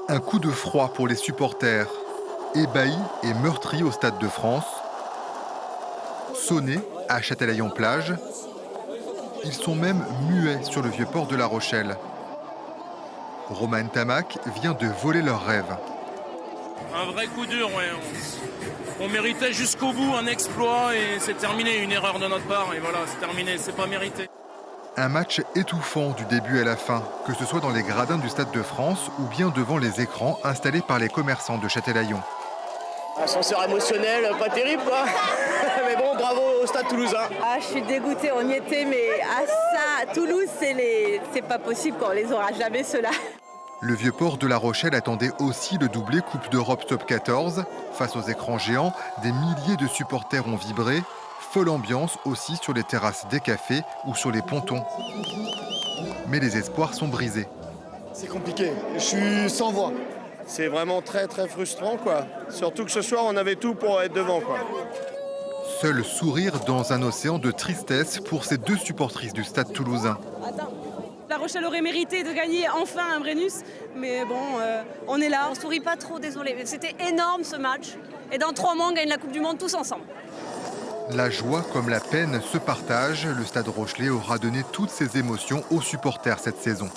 Un coup de froid pour les supporters, ébahis et meurtris au Stade de France, sonnés à Châtelaillon-Plage. Ils sont même muets sur le vieux port de La Rochelle. Romain Tamac vient de voler leurs rêves. Un vrai coup dur, ouais. On méritait jusqu'au bout un exploit et c'est terminé, une erreur de notre part et voilà, c'est terminé, c'est pas mérité. Un match étouffant du début à la fin, que ce soit dans les gradins du Stade de France ou bien devant les écrans installés par les commerçants de Châtelaillon. Ascenseur émotionnel, pas terrible quoi. Mais bon, bravo au Stade Toulousain. Ah, je suis dégoûtée, on y était, mais à ça, Toulouse, c'est pas possible, quoi. On les aura jamais, ceux-là. Le vieux port de La Rochelle attendait aussi le doublé Coupe d'Europe Top 14. Face aux écrans géants, des milliers de supporters ont vibré. Folle ambiance aussi sur les terrasses des cafés ou sur les pontons. Mais les espoirs sont brisés. C'est compliqué, je suis sans voix. C'est vraiment très très frustrant quoi. Surtout que ce soir on avait tout pour être devant quoi. Seul sourire dans un océan de tristesse pour ces deux supportrices du Stade toulousain. La Rochelle aurait mérité de gagner enfin un Brennus, mais bon, on est là. On sourit pas trop, désolé. C'était énorme ce match. Et dans 3 mois, on gagne la Coupe du Monde tous ensemble. La joie comme la peine se partagent. Le Stade Rochelais aura donné toutes ses émotions aux supporters cette saison.